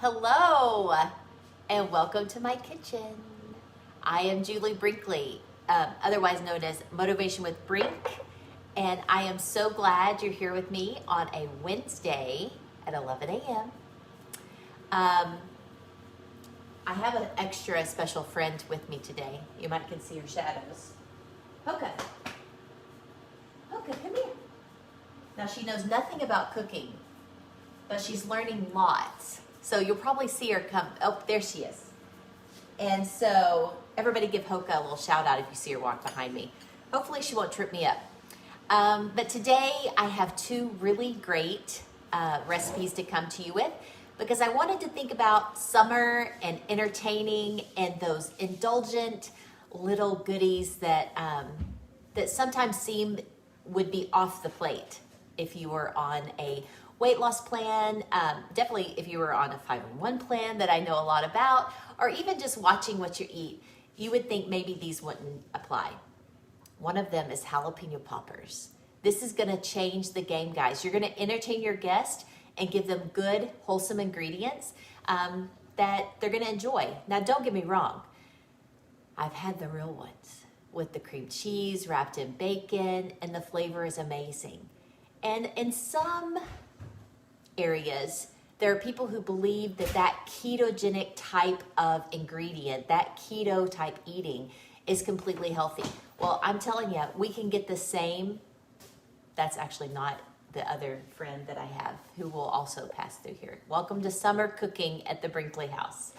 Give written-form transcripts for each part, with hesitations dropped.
Hello, and welcome to my kitchen. I am Julie Brinkley, otherwise known as Motivation with Brink, and I am so glad you're here with me on a Wednesday at 11 a.m. I have an extra special friend with me today. You might can see her shadows. Hoka, come here. Now she knows nothing about cooking, but she's learning lots. So you'll probably see her come. Oh, there she is. And so everybody give Hoka a little shout out if you see her walk behind me. Hopefully she won't trip me up. But today I have two really great recipes to come to you with because I wanted to think about summer and entertaining and those indulgent little goodies that that sometimes seem would be off the plate if you were on a weight loss plan, definitely if you were on a 5-in-1 plan that I know a lot about, or even just watching what you eat, you would think maybe these wouldn't apply. One of them is jalapeno poppers. This is gonna change the game, guys. You're gonna entertain your guest and give them good, wholesome ingredients that they're gonna enjoy. Now, don't get me wrong. I've had the real ones with the cream cheese wrapped in bacon, and the flavor is amazing. And in some areas, there are people who believe that ketogenic type of ingredient, that keto type eating is completely healthy. Well, I'm telling you, we can get the same. That's actually not the other friend that I have who will also pass through here. Welcome to summer cooking at the Brinkley house.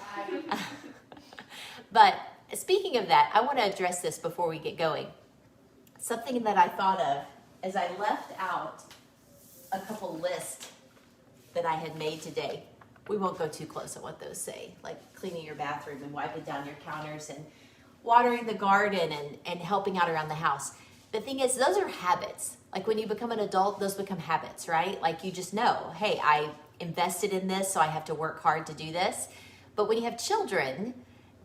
But speaking of that, I want to address this before we get going. Something that I thought of as I left out a couple lists that I had made today. We won't go too close on what those say, like cleaning your bathroom and wiping down your counters and watering the garden and helping out around the house. The thing is, those are habits. Like when you become an adult, those become habits, right? Like you just know, hey, I invested in this, so I have to work hard to do this. But when you have children,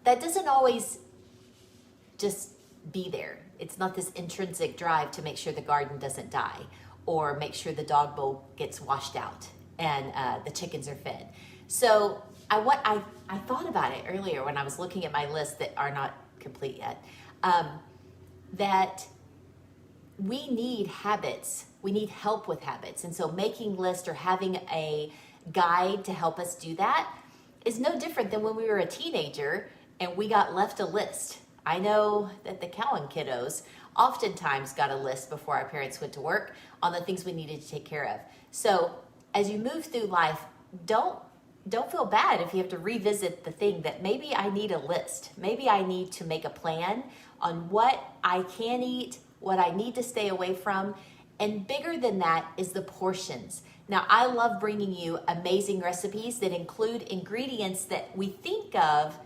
that doesn't always just be there. It's not this intrinsic drive to make sure the garden doesn't die or make sure the dog bowl gets washed out and the chickens are fed. So I thought about it earlier when I was looking at my list that are not complete yet, that we need habits. We need help with habits. And so making lists or having a guide to help us do that is no different than when we were a teenager and we got left a list. I know that the Cowan kiddos oftentimes got a list before our parents went to work on the things we needed to take care of. So as you move through life, don't feel bad if you have to revisit the thing that maybe I need a list. Maybe I need to make a plan on what I can eat, what I need to stay away from. And bigger than that is the portions. Now, I love bringing you amazing recipes that include ingredients that we think of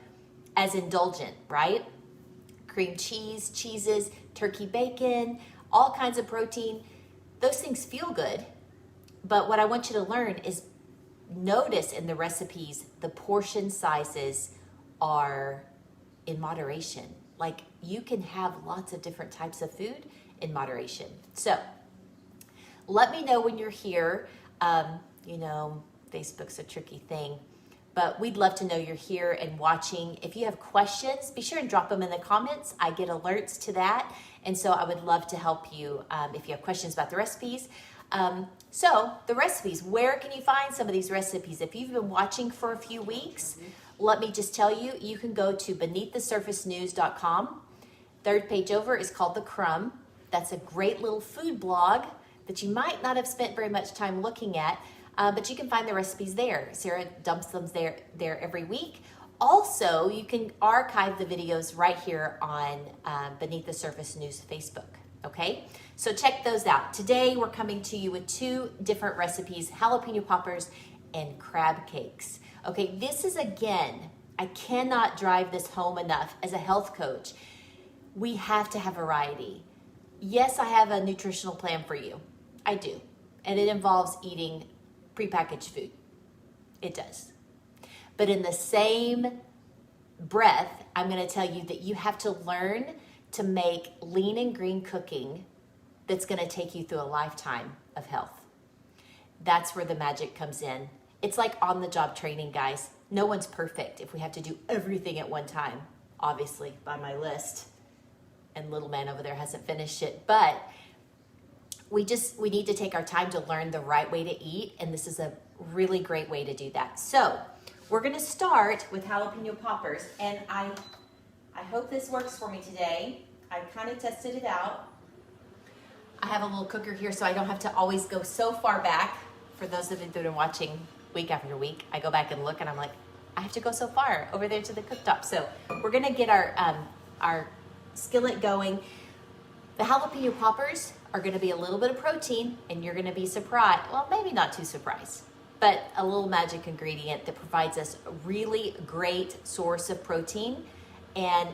as indulgent, right? Cream cheese, cheeses, turkey bacon, all kinds of protein. Those things feel good. But what I want you to learn is notice in the recipes, the portion sizes are in moderation. Like you can have lots of different types of food in moderation. So let me know when you're here. Facebook's a tricky thing, but we'd love to know you're here and watching. If you have questions, be sure and drop them in the comments. I get alerts to that. And so I would love to help you if you have questions about the recipes. So the recipes, where can you find some of these recipes? If you've been watching for a few weeks, let me just tell you, you can go to beneaththesurfacenews.com. Third page over is called The Crumb. That's a great little food blog that you might not have spent very much time looking at, but you can find the recipes there. Sarah dumps them there every week. Also, you can archive the videos right here on Beneath the Surface News Facebook. Okay, so check those out. Today we're coming to you with two different recipes, jalapeno poppers and crab cakes. Okay, this is, again, I cannot drive this home enough as a health coach. We have to have variety. Yes, I have a nutritional plan for you. I do. And it involves eating prepackaged food. It does. But in the same breath, I'm going to tell you that you have to learn to make lean and green cooking that's going to take you through a lifetime of health. That's where the magic comes in. it's like on-the-job training, guys. No one's perfect if we have to do everything at one time, obviously, by my list. And little man over there hasn't finished it. But we need to take our time to learn the right way to eat, and this is a really great way to do that. So we're gonna start with jalapeno poppers, and I hope this works for me today. I kind of tested it out. I have a little cooker here so I don't have to always go so far back. For those of you that have been watching week after week, I go back and look and I'm like, I have to go so far over there to the cooktop. So we're gonna get our skillet going. The jalapeno poppers are gonna be a little bit of protein, and you're gonna be surprised, well, maybe not too surprised, but a little magic ingredient that provides us a really great source of protein. And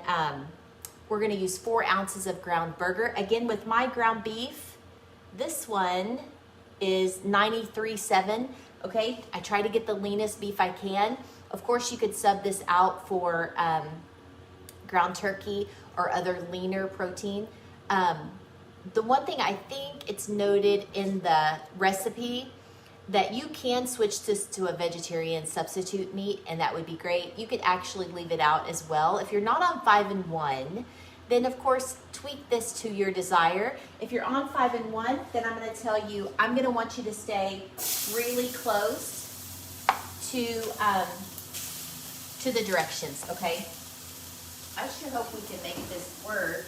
we're gonna use 4 ounces of ground burger. Again, with my ground beef, this one is 93.7, okay? I try to get the leanest beef I can. Of course, you could sub this out for ground turkey or other leaner protein. The one thing I think it's noted in the recipe that you can switch this to a vegetarian substitute meat, and that would be great. You could actually leave it out as well. If you're not on 5-in-1, then of course tweak this to your desire. If you're on 5-in-1, then I'm gonna tell you, I'm gonna want you to stay really close to the directions, okay? I sure hope we can make this work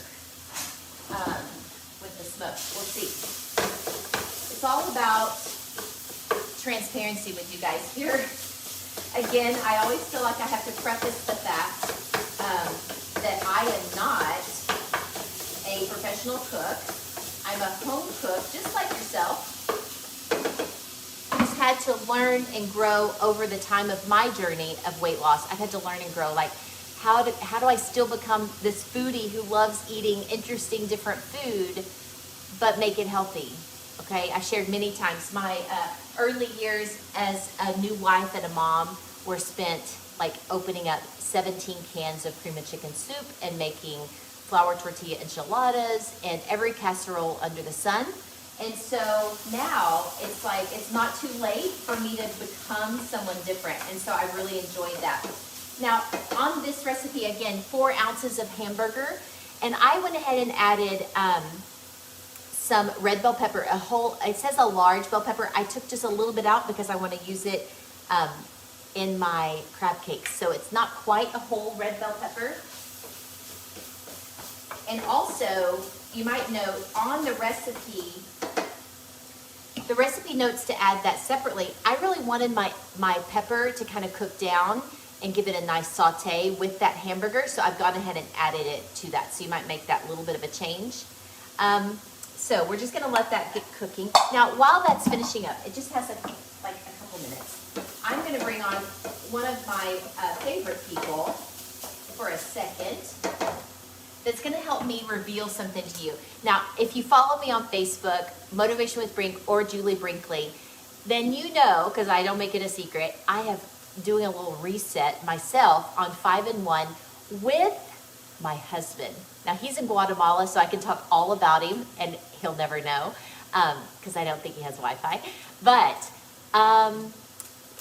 with the smoke. We'll see. It's all about transparency with you guys here. Again, I always feel like I have to preface the fact that I am not a professional cook. I'm a home cook, just like yourself. Who's had to learn and grow over the time of my journey of weight loss. I've had to learn and grow, like how do I still become this foodie who loves eating interesting different food, but make it healthy? Okay, I shared many times my early years as a new wife and a mom were spent like opening up 17 cans of cream of chicken soup and making flour tortilla enchiladas and every casserole under the sun. And so now it's like, it's not too late for me to become someone different. And so I really enjoyed that. Now on this recipe, again, 4 ounces of hamburger. And I went ahead and added some red bell pepper, it says a large bell pepper. I took just a little bit out because I want to use it in my crab cakes. So it's not quite a whole red bell pepper. And also, you might note on the recipe notes to add that separately. I really wanted my pepper to kind of cook down and give it a nice saute with that hamburger. So I've gone ahead and added it to that. So you might make that little bit of a change. So we're just gonna let that get cooking. Now, while that's finishing up, it just has like a couple minutes. I'm gonna bring on one of my favorite people for a second that's gonna help me reveal something to you. Now, if you follow me on Facebook, Motivation with Brink or Julie Brinkley, then you know, because I don't make it a secret, I have doing a little reset myself on 5-in-1 with my husband. Now he's in Guatemala, so I can talk all about him, and he'll never know because I don't think he has Wi-Fi. But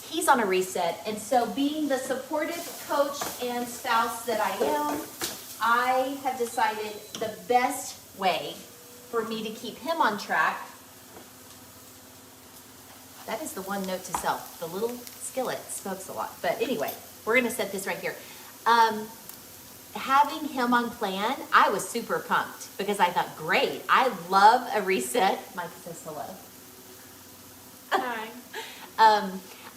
he's on a reset, and so being the supportive coach and spouse that I am, I have decided the best way for me to keep him on track. That is the one note to self. The little skillet smokes a lot. But anyway, we're gonna set this right here. Having him on plan, I was super pumped because I thought, great, I love a reset. Mike says hello. Hi.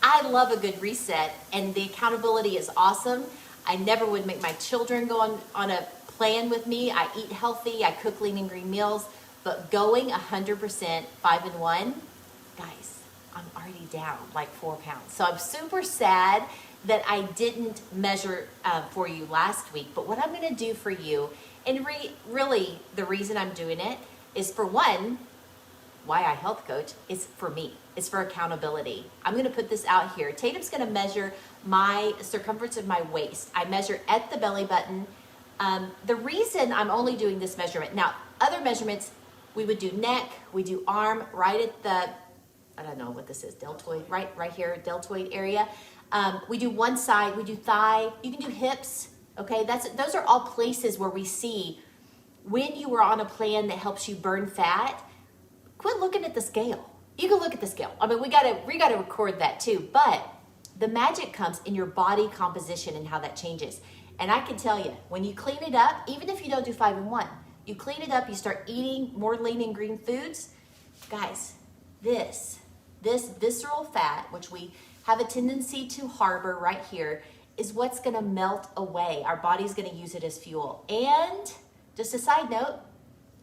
I love a good reset, and the accountability is awesome. I never would make my children go on a plan with me. I eat healthy, I cook lean and green meals, but going 100% 5-in-1, guys, I'm already down like 4 pounds. So I'm super sad that I didn't measure for you last week. But what I'm gonna do for you, and really the reason I'm doing it is, for one, why I health coach, is for me. It's for accountability. I'm gonna put this out here. Tatum's gonna measure my circumference of my waist. I measure at the belly button. The reason I'm only doing this measurement, now other measurements, we would do neck, we do arm, right at the I don't know what this is, deltoid, right here, deltoid area. We do one side, we do thigh, you can do hips, okay? Those are all places where we see when you are on a plan that helps you burn fat, quit looking at the scale. You can look at the scale. I mean, we gotta record that too, but the magic comes in your body composition and how that changes. And I can tell you, when you clean it up, even if you don't do 5 and 1, you clean it up, you start eating more lean and green foods, guys, this visceral fat, which we have a tendency to harbor right here, is what's gonna melt away. Our body's gonna use it as fuel. And just a side note,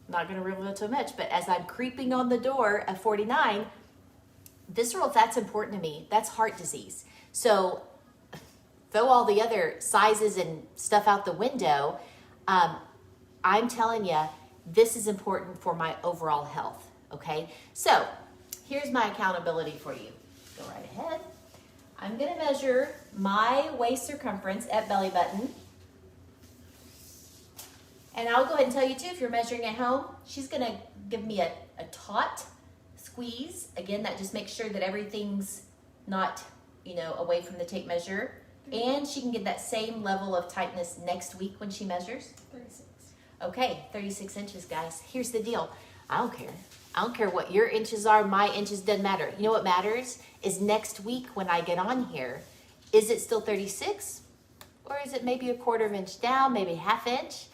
I'm not gonna reveal too much, but as I'm creeping on the door of 49, visceral fat's important to me. That's heart disease. So throw all the other sizes and stuff out the window. I'm telling you, this is important for my overall health, okay? So here's my accountability for you. Go right ahead. I'm gonna measure my waist circumference at belly button. And I'll go ahead and tell you too, if you're measuring at home, she's gonna give me a taut squeeze. Again, that just makes sure that everything's not, away from the tape measure. And she can get that same level of tightness next week when she measures. 36. Okay, 36 inches, guys. Here's the deal. I don't care. I don't care what your inches are. My inches doesn't matter. You know what matters is next week when I get on here, is it still 36? Or is it maybe a 1/4 inch down, maybe 1/2 inch?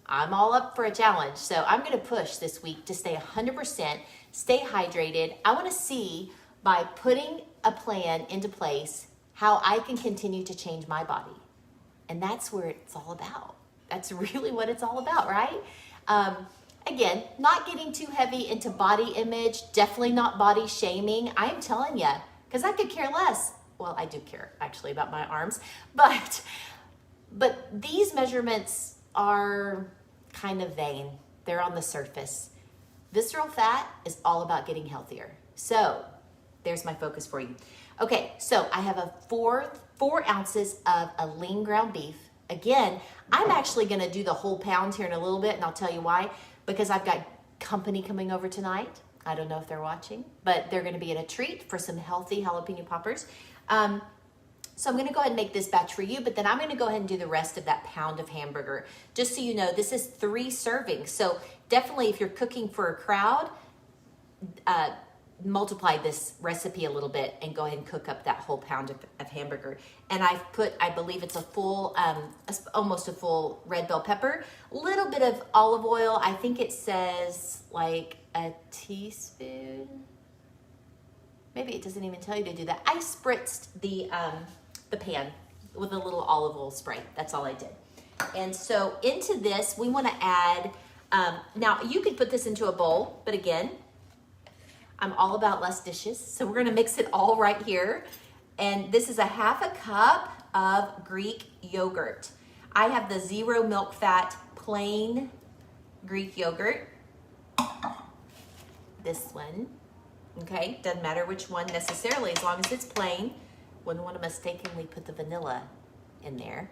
I'm all up for a challenge. So I'm going to push this week to stay 100%, stay hydrated. I want to see by putting a plan into place how I can continue to change my body. And that's where it's all about. That's really what it's all about, right? Again, not getting too heavy into body image, definitely not body shaming. I'm telling you, because I could care less. Well, I do care actually about my arms, but these measurements are kind of vain. They're on the surface. Visceral fat is all about getting healthier. So there's my focus for you. Okay, so I have a 4 ounces of a lean ground beef. Again, I'm actually gonna do the whole pound here in a little bit, and I'll tell you why. Because I've got company coming over tonight. I don't know if they're watching, but they're gonna be in a treat for some healthy jalapeno poppers. So I'm gonna go ahead and make this batch for you, but then I'm gonna go ahead and do the rest of that pound of hamburger. Just so you know, this is 3 servings. So definitely if you're cooking for a crowd, multiply this recipe a little bit and go ahead and cook up that whole pound of hamburger. And I've put, I believe it's a full, almost a full red bell pepper, a little bit of olive oil. I think it says like a teaspoon. Maybe it doesn't even tell you to do that. I spritzed the pan with a little olive oil spray. That's all I did. And so into this, we want to add, now you could put this into a bowl, but again, I'm all about less dishes. So we're gonna mix it all right here. And this is a 1/2 cup of Greek yogurt. I have the 0 milk fat plain Greek yogurt. This one, okay? Doesn't matter which one necessarily, as long as it's plain. Wouldn't want to mistakenly put the vanilla in there.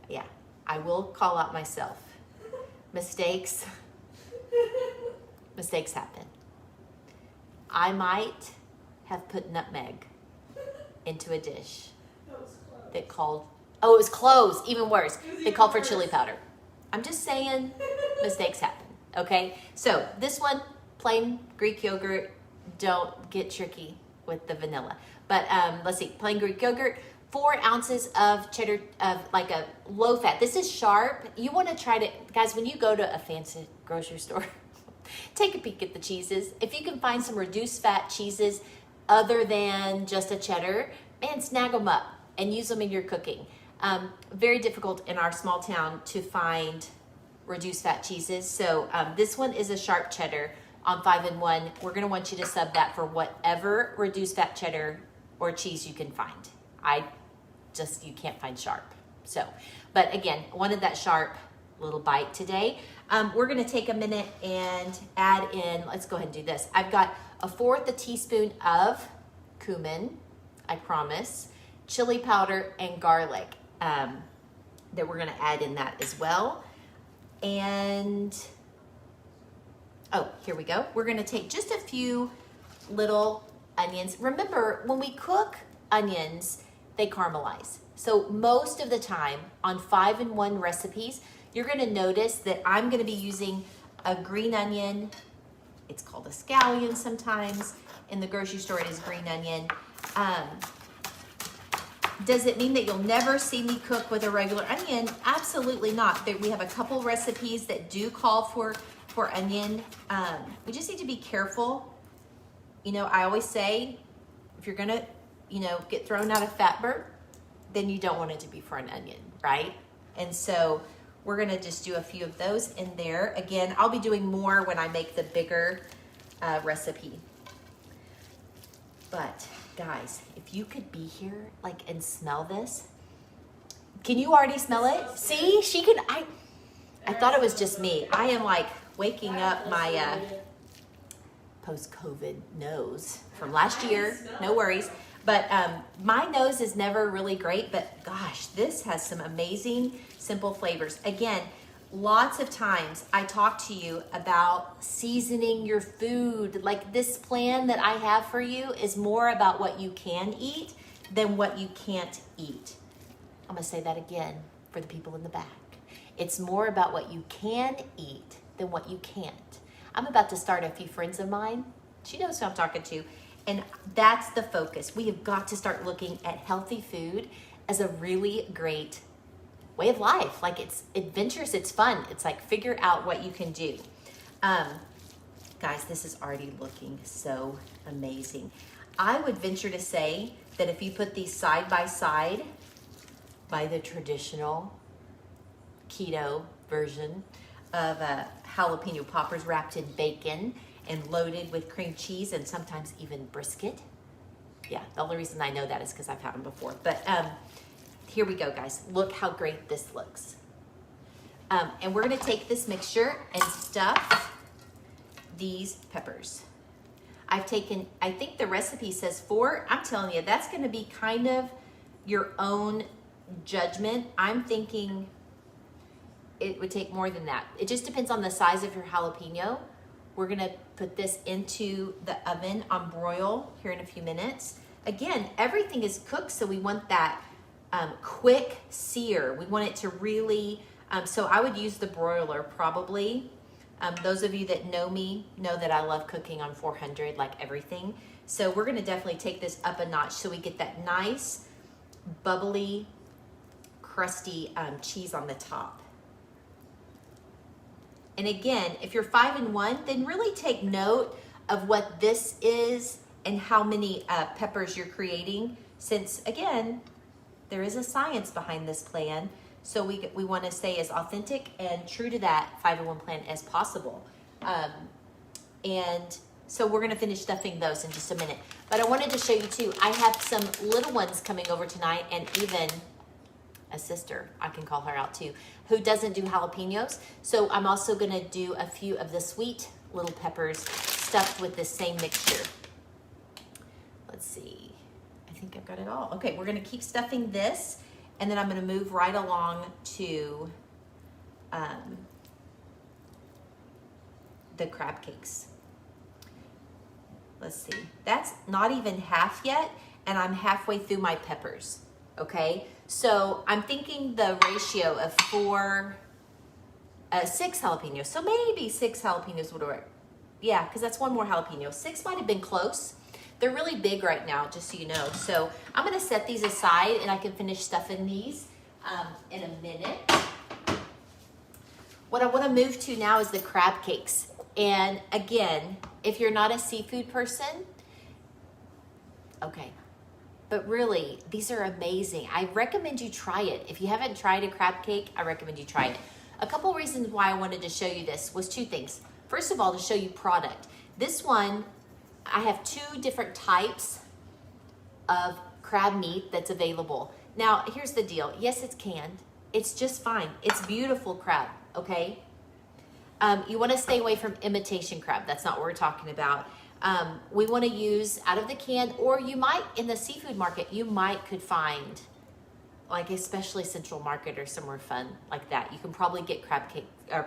Yeah, I will call out myself. Mistakes happen. I might have put nutmeg into a dish that called, oh, it was cloves, even worse. They called for chili powder. I'm just saying, mistakes happen, okay? So this one, plain Greek yogurt, don't get tricky with the vanilla. But let's see, plain Greek yogurt, 4 ounces of cheddar, of like a low fat. This is sharp. You wanna try to, guys, when you go to a fancy grocery store, take a peek at the cheeses. If you can find some reduced fat cheeses other than just a cheddar, man, snag them up and use them in your cooking. Very difficult in our small town to find reduced fat cheeses. So this one is a sharp cheddar on 5 and 1. We're gonna want you to sub that for whatever reduced fat cheddar or cheese you can find. You can't find sharp. So, but again, wanted that sharp little bite today. We're gonna take a minute and add in, let's go ahead and do this. I've got 1/4 teaspoon of cumin, I promise, chili powder and garlic that we're gonna add in that as well. And, oh, here we go. We're gonna take just a few little onions. Remember, when we cook onions, they caramelize. So most of the time on 5-in-1 recipes, you're gonna notice that I'm gonna be using a green onion. It's called a scallion sometimes. In the grocery store, it is green onion. Does it mean that you'll never see me cook with a regular onion? Absolutely not. We have a couple recipes that do call for onion. We just need to be careful. You know, I always say, if you're gonna, get thrown out of fat burn, then you don't want it to be for an onion, right? And so we're gonna just do a few of those in there. Again, I'll be doing more when I make the bigger recipe. But guys, if you could be here and smell this. Can you already smell it? See, she can, I thought it was just me. I am waking up my post-COVID nose from last year, no worries. But my nose is never really great, but gosh, this has some amazing, simple flavors. Again, lots of times I talk to you about seasoning your food. This plan that I have for you is more about what you can eat than what you can't eat. I'm gonna say that again for the people in the back. It's more about what you can eat than what you can't. I'm about to start a few friends of mine. She knows who I'm talking to. And that's the focus. We have got to start looking at healthy food as a really great way of life. It's adventurous, it's fun. It's figure out what you can do. Guys, this is already looking so amazing. I would venture to say that if you put these side by side by the traditional keto version of jalapeno poppers wrapped in bacon and loaded with cream cheese and sometimes even brisket. Yeah, the only reason I know that is because I've had them before. But here we go, guys. Look how great this looks. And we're gonna take this mixture and stuff these peppers. I think the recipe says 4. I'm telling you, that's gonna be kind of your own judgment. I'm thinking it would take more than that. It just depends on the size of your jalapeno. We're gonna put this into the oven on broil here in a few minutes. Again, everything is cooked, so we want that quick sear. We want it to really, so I would use the broiler probably. Those of you that know me know that I love cooking on 400, like everything. So we're gonna definitely take this up a notch so we get that nice, bubbly, crusty cheese on the top. And again, if you're 5-in-1, then really take note of what this is and how many peppers you're creating, since again, there is a science behind this plan. So we want to stay as authentic and true to that 5-in-1 plan as possible. And so we're gonna finish stuffing those in just a minute. But I wanted to show you too, I have some little ones coming over tonight, and even a sister, I can call her out too, who doesn't do jalapenos. So I'm also gonna do a few of the sweet little peppers stuffed with this same mixture. Let's see, I think I've got it all. Okay, we're gonna keep stuffing this, and then I'm gonna move right along to the crab cakes. Let's see, that's not even half yet, and I'm halfway through my peppers, okay? So I'm thinking the ratio of 6 jalapenos. So maybe 6 jalapenos would work. Yeah, because that's 1 more jalapeno. 6 might have been close. They're really big right now, just so you know. So I'm gonna set these aside and I can finish stuffing these in a minute. What I wanna move to now is the crab cakes. And again, if you're not a seafood person, okay. But really, these are amazing. I recommend you try it. If you haven't tried a crab cake, I recommend you try it. A couple reasons why I wanted to show you this was 2 things. First of all, to show you product. This one, I have 2 different types of crab meat that's available. Now, here's the deal. Yes, it's canned. It's just fine. It's beautiful crab, okay? You wanna stay away from imitation crab. That's not what we're talking about. We want to use out of the can, or you might, in the seafood market, you could find, especially Central Market or somewhere fun like that. You can probably get crab cake or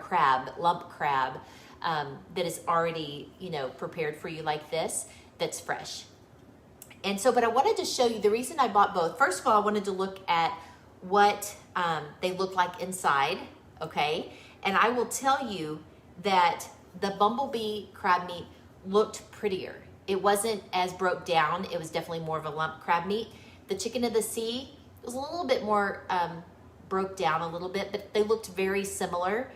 lump crab that is already, prepared for you like this. that's fresh. And so, but I wanted to show you the reason I bought both. First of all, I wanted to look at what they look like inside, okay? And I will tell you that the bumblebee crab meat looked prettier. It wasn't as broke down. It was definitely more of a lump crab meat. The chicken of the sea was a little bit more broke down a little bit, but they looked very similar.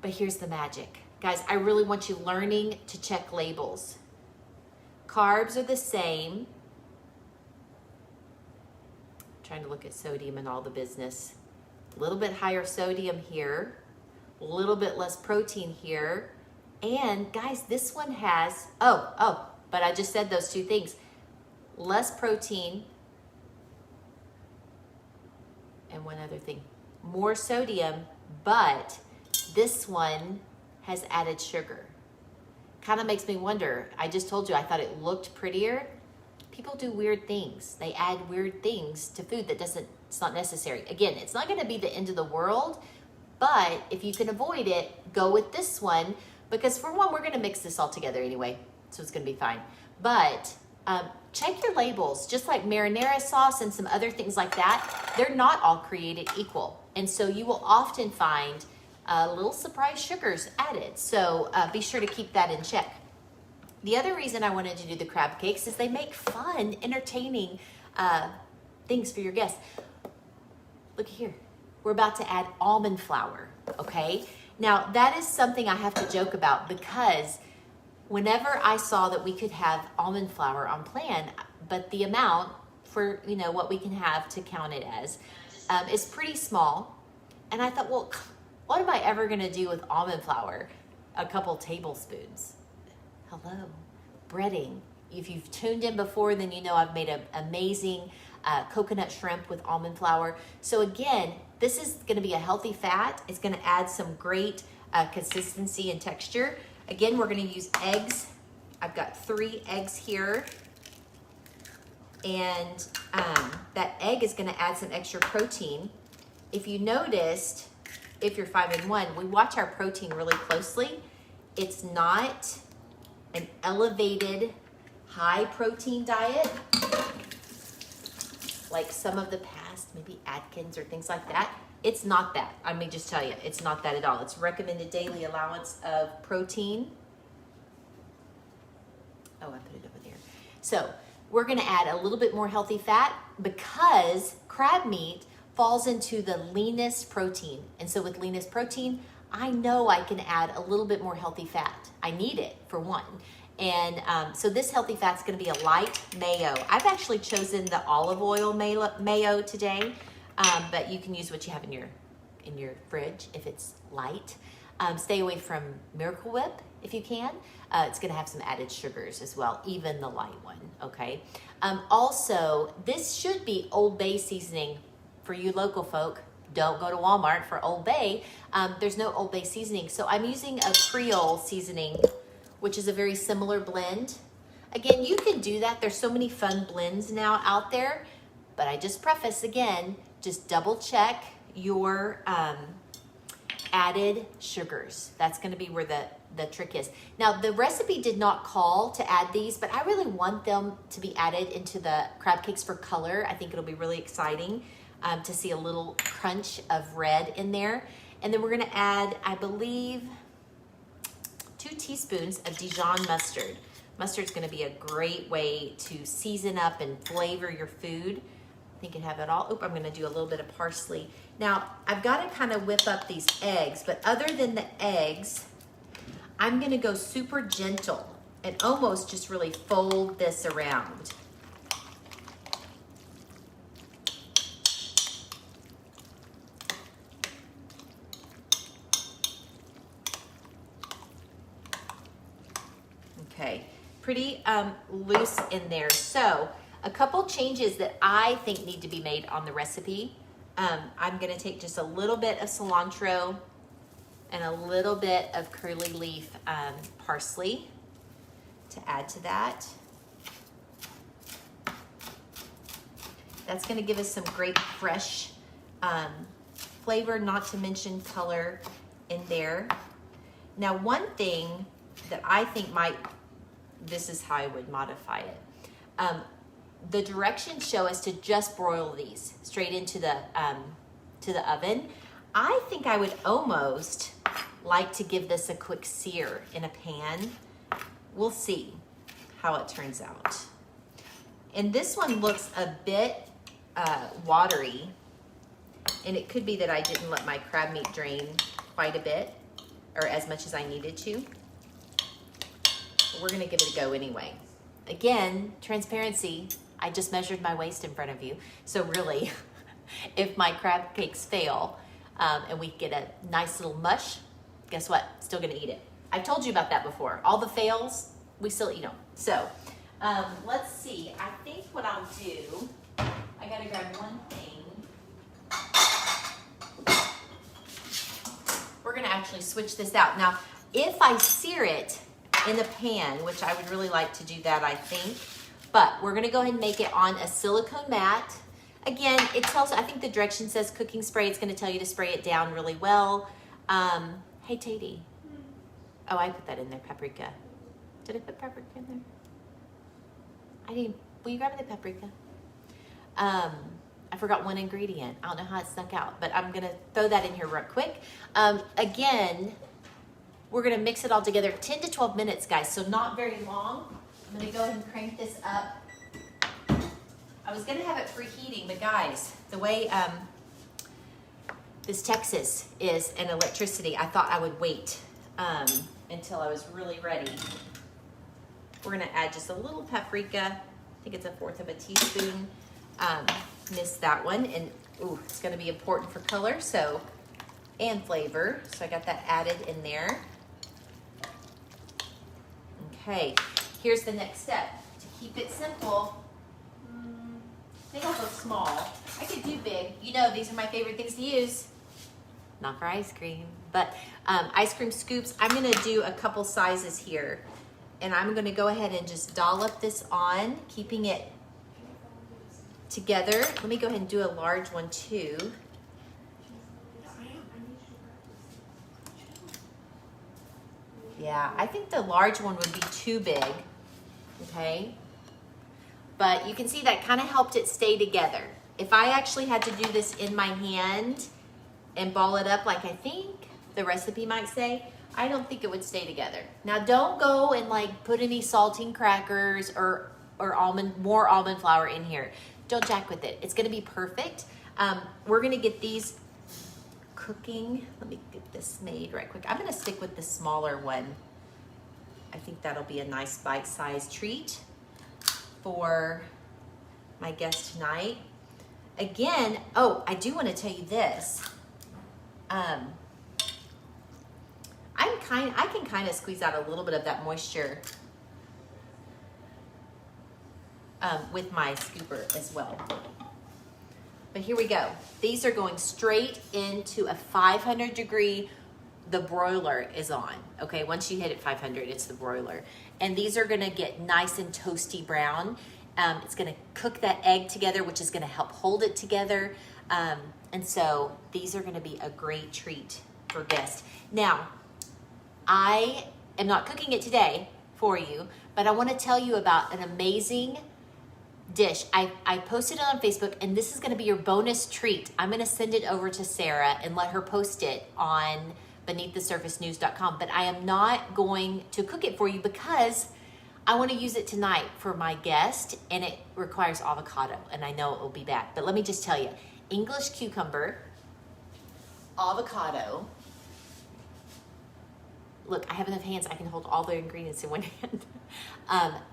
But here's the magic. Guys, I really want you learning to check labels. Carbs are the same. I'm trying to look at sodium and all the business. A little bit higher sodium here, a little bit less protein here. And guys, this one has, but I just said those two things. Less protein, and one other thing, more sodium, but this one has added sugar. Kind of makes me wonder. I just told you I thought it looked prettier. People do weird things. They add weird things to food that it's not necessary. Again, it's not going to be the end of the world, but if you can avoid it, go with this one, because for one, we're going to mix this all together anyway, so it's going to be fine. But check your labels, just like marinara sauce and some other things like that. They're not all created equal, and so you will often find little surprise sugars added. So be sure to keep that in check. The other reason I wanted to do the crab cakes is they make fun, entertaining things for your guests. Look here. We're about to add almond flour, okay? Now, that is something I have to joke about, because whenever I saw that we could have almond flour on plan, but the amount for, what we can have to count it as is pretty small. And I thought, well, what am I ever gonna do with almond flour? A couple tablespoons. Hello, breading. If you've tuned in before, then you know I've made an amazing coconut shrimp with almond flour. So again, this is gonna be a healthy fat. It's gonna add some great consistency and texture. Again, we're gonna use eggs. I've got 3 eggs here. And that egg is gonna add some extra protein. If you noticed, if you're 5-in-1, we watch our protein really closely. It's not an elevated high protein diet like some of the past, maybe Atkins or things like that. It's not that. I mean, just tell you, it's not that at all. It's recommended daily allowance of protein. Oh, I put it over there. So we're gonna add a little bit more healthy fat, because crab meat falls into the leanest protein. And so with leanest protein, I know I can add a little bit more healthy fat. I need it, for one. And so this healthy fat's gonna be a light mayo. I've actually chosen the olive oil mayo today, but you can use what you have in your fridge if it's light. Stay away from Miracle Whip if you can. It's gonna have some added sugars as well, even the light one, okay? Also, this should be Old Bay seasoning. For you local folk, don't go to Walmart for Old Bay. There's no Old Bay seasoning. So I'm using a Creole seasoning, which is a very similar blend. Again, you can do that. There's so many fun blends now out there, but I just preface again, just double check your added sugars. That's gonna be where the trick is. Now, the recipe did not call to add these, but I really want them to be added into the crab cakes for color. I think it'll be really exciting to see a little crunch of red in there. And then we're gonna add, I believe, 2 teaspoons of Dijon mustard. Mustard's gonna be a great way to season up and flavor your food. I think you can have it all. I'm gonna do a little bit of parsley. Now, I've gotta kind of whip up these eggs, but other than the eggs, I'm gonna go super gentle and almost just really fold this around. Okay, pretty loose in there. So a couple changes that I think need to be made on the recipe. I'm gonna take just a little bit of cilantro and a little bit of curly leaf parsley to add to that. That's gonna give us some great fresh flavor, not to mention color in there. Now, one thing that I think might this is how I would modify it. The directions show us to just broil these straight into the oven. I think I would almost like to give this a quick sear in a pan. We'll see how it turns out. And this one looks a bit watery, and it could be that I didn't let my crab meat drain quite a bit, or as much as I needed to. But we're gonna give it a go anyway. Again, transparency, I just measured my waist in front of you. So really, if my crab cakes fail and we get a nice little mush, guess what? Still gonna eat it. I've told you about that before. All the fails, we still eat them. So let's see, I think what I'll do, I gotta grab one thing. We're gonna actually switch this out. Now, if I sear it in the pan, which I would really like to do that, I think, but we're gonna go ahead and make it on a silicone mat. Again, it tells, I think the direction says cooking spray. It's gonna tell you to spray it down really well. Hey, Tatey. Oh, I put that in there, paprika. Did I put paprika in there? I didn't, will you grab me the paprika? I forgot one ingredient. I don't know how it snuck out, but I'm gonna throw that in here real quick. Again, we're gonna mix it all together. 10 to 12 minutes, guys, so not very long. I'm gonna go ahead and crank this up. I was gonna have it preheating, but guys, the way this Texas is and electricity, I thought I would wait until I was really ready. We're gonna add just a little paprika. I think it's 1/4 of a teaspoon. Missed that one, and ooh, it's gonna be important for color, so, and flavor. So I got that added in there. Okay, here's the next step. To keep it simple, I think I'll go small. I could do big. You know, these are my favorite things to use. Not for ice cream, but ice cream scoops. I'm gonna do a couple sizes here, and I'm gonna go ahead and just dollop this on, keeping it together. Let me go ahead and do a large one too. Yeah, I think the large one would be too big, okay? But you can see that kind of helped it stay together. If I actually had to do this in my hand and ball it up like I think the recipe might say, I don't think it would stay together. Now don't go and like put any saltine crackers or more almond flour in here. Don't jack with it. It's gonna be perfect. We're gonna get these cooking. Let me get this made right quick. I'm gonna stick with the smaller one. I think that'll be a nice bite-sized treat for my guest tonight. Again, oh, I do wanna tell you this. I can kind of squeeze out a little bit of that moisture with my scooper as well. But here we go. These are going straight into a 500 degree, the broiler is on. Okay, once you hit it 500, it's the broiler. And these are gonna get nice and toasty brown. It's gonna cook that egg together, which is gonna help hold it together. And so these are gonna be a great treat for guests. Now, I am not cooking it today for you, but I wanna tell you about an amazing dish. I posted it on Facebook, and this is gonna be your bonus treat. I'm gonna send it over to Sarah and let her post it on beneaththesurfacenews.com, but I am not going to cook it for you because I wanna use it tonight for my guest, and it requires avocado, and I know it will be back. But let me just tell you, English cucumber, avocado. Look, I have enough hands, I can hold all the ingredients in one hand.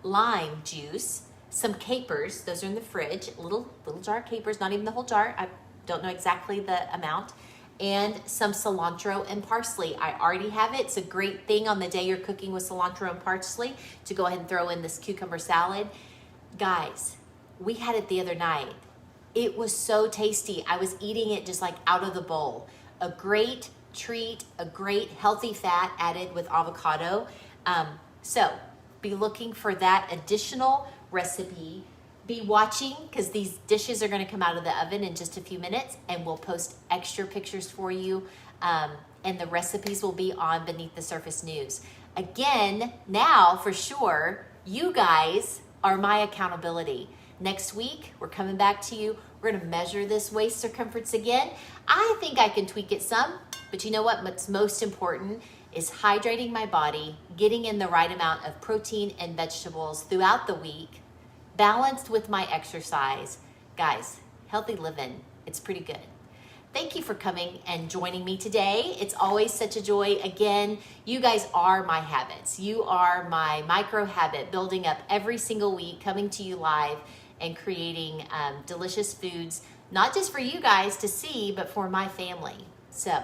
Lime juice, some capers, those are in the fridge, little jar of capers, not even the whole jar, I don't know exactly the amount, and some cilantro and parsley. I already have it. It's a great thing on the day you're cooking with cilantro and parsley to go ahead and throw in this cucumber salad. Guys, we had it the other night. It was so tasty. I was eating it just like out of the bowl. A great treat, a great healthy fat added with avocado. So be looking for that additional recipe. Be watching, because these dishes are going to come out of the oven in just a few minutes, and we'll post extra pictures for you, and the recipes will be on Beneath the Surface News. Again, now for sure, You guys are my accountability. Next week, we're coming back to you. We're gonna measure this waist circumference again. I think I can tweak it some, but you know what? What's most important is hydrating my body, getting in the right amount of protein and vegetables throughout the week, balanced with my exercise. Guys, healthy living, it's pretty good. Thank you for coming and joining me today. It's always such a joy. Again, you guys are my habits. You are my micro habit, building up every single week, coming to you live and creating delicious foods, not just for you guys to see, but for my family. So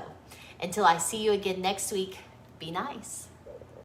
until I see you again next week, be nice.